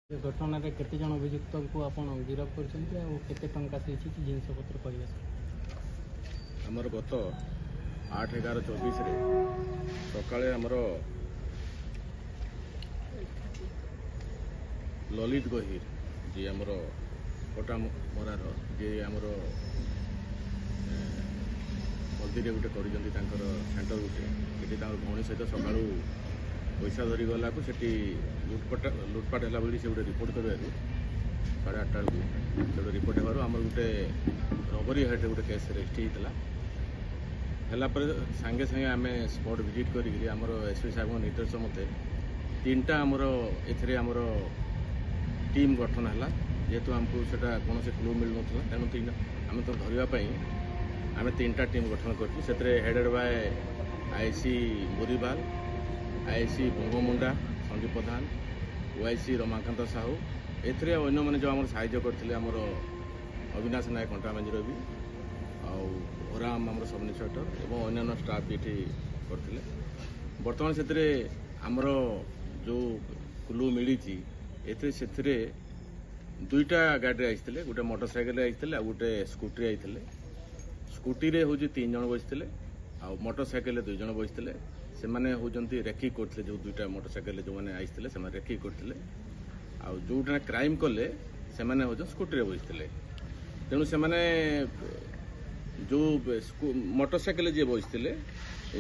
घटना केते जन अभियुक्त को आपण गिरफ करछन्ती आ केते टंका सेछि कि जिंस पत्र कहबे हमर गत 8/11/24 रे सकाळे हमर ललित गहिर जे हमर कोटा मरार जे हमर हल्दी गोटे कर सेंटर गोटे से भौणी सहित सका पैसा धरी गला को लुटपाट है बेली से गोटे रिपोर्ट कर 8:30 बेलू रिपोर्ट होवर आम गोटे रबरी हेड गोटे केस रेजिस्ट होता सांगे सांगे आम स्पॉट विजिट कर एसपी साहब निर्देश मत 3टा आमर एमर टीम गठन है जेहेतु आमको सेटा कौन से क्लू मिल ना तेणु आम तो धरवाई आम 3टा टीम गठन कर headed by IC Boribal IC Bangamunda Sandeep Pradhan OIC Ramakant Sahu एथरे अन्य मैंने जो आम साहय करते आमर अविनाश नायक कंटामेंजर भी आराम आम सब इन्सपेक्टर और अन्य स्टाफ भी करते बर्तमान से आमर जो क्लू मिली से 2टा गाड़ी आते गोटे मोटरसाइकेल आते गोटे स्कूटी आते स्कूटी रे हूँ 3 जन बसते आ मोटरसाइकेल 2 जन बसते से मैंने होती रेकी करते जो 2टा मोटरसाइकेल जो मैंने आते से रेकी करते जो क्राइम कले से मैंने स्कूटी बसते तेणु से जो मोटरसाइकेल जी बसते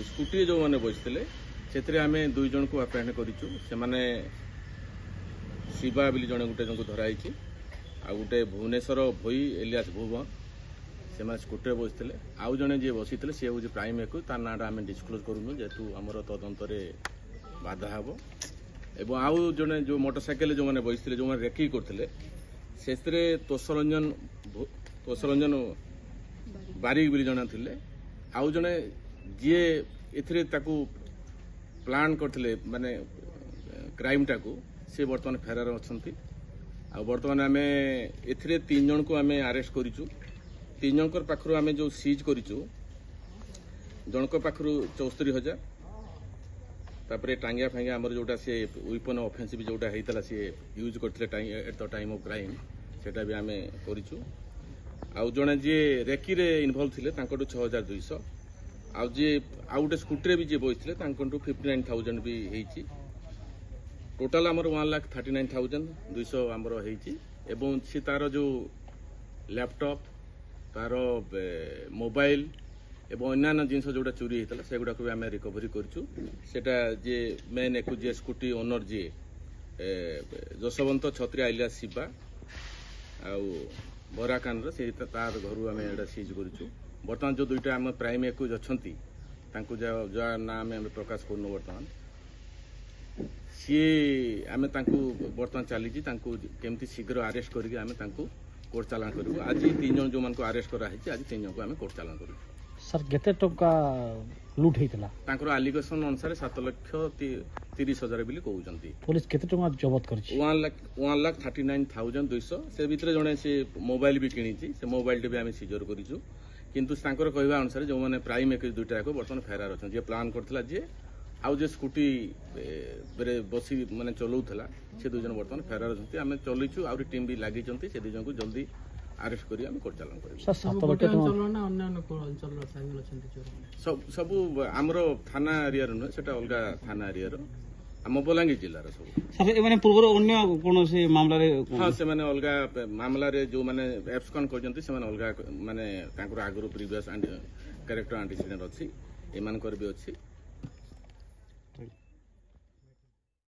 स्कूटी जो मैंने बसते से आम 2 जन को अप्रेहेंड करें शिवा बोली जड़े गोटे जन को धराई आ गोटे भुवनेश्वर भोई एलियास भुवन से स्कूटी बसते आउ जड़े जी बसी सी हूँ प्राइम एक तार नाटा आम डिस्क्लोज करूँ जेहेतु आमर तदंतर बाधा हे एवं आउ जड़े जो मोटरसाइकेल जो मैंने बसते जो मैंने रेकी करते से तोषरंजन बारिक बोली जड़े थे आउ जड़े जी ए प्लान करते माने क्राइम टाकू सी बर्तमान फेरार अच्छा बर्तमान आम ए 3 जन को आम अरेस्ट करूँ 3 जनकर पाखु आम जो सीज करूँ जनक पाखु 74,000 तापर टांगिया फांगिया आमर जोटा सी वेपन ऑफेंसिव जोटा होता सी यूज करते at the time of crime सेटा भी आम करूँ आउ जड़े जी रेकी रे इनवॉल्व थे 6,200 आउ जी आउ गोटे स्कूटी भी जी बसते 59,000 भी होती टोटाल आमर 1,39,200 आमर होती सी तार जो लैपटॉप तार मोबाइल एवं अन्य जिनस जोटा चोरी होता से गुड़ाक भी आम रिकवरी करा जे मेन एक जी स्कूटी ओनर जी जसवंत छत्रिया इलिया शिवा आउ बराकान से तार घर आम सीज करूँ बर्तमान जो 2टा आम प्राइम एक्यूज अच्छा ना आम प्रकाश करूँ बर्तमान सी आम बर्तमान चली केमती शीघ्र अरेस्ट करके आम कोर्ट चालान करूँ आज 3 जन जो मान को अरेस्ट कराई आज 3 जन को आम कोर्ट चालान करूँ सर केते टंका लूट होता आलिगेसन अनुसार 7,30,000 बोली कहते पुलिस केते टंका जबत कर 1,39,200 से भितर जड़े से मोबाइल भी किणी से मोबाइल भी आम सीजर करूँ किंतु कहवा अनुसार जो मैंने प्राइम एक 2टा को बर्तमान फेरार अच्छा जी प्लान करता जी आउ जे स्कूटी बसी माने चलाऊला से 2 जन बर्तमान फेरार अच्छा आम चलुचु आउरी टीम भी लगी से 2 जन को जल्दी अरेस्ट करी आम कोर्ट चालान करूँ सब आमर थाना एरिया नुहे से अलग थाना एरिया आम बलांगीर जिलार सब पूर्व अन्य कौन से मामला हाँ से मैंने अलग मामला जो मैंने एब्सकॉन करते अलग माने आगुरी प्रीवियस कैरेक्टर एंटीसीडेंट अच्छी एमानकर भी अच्छी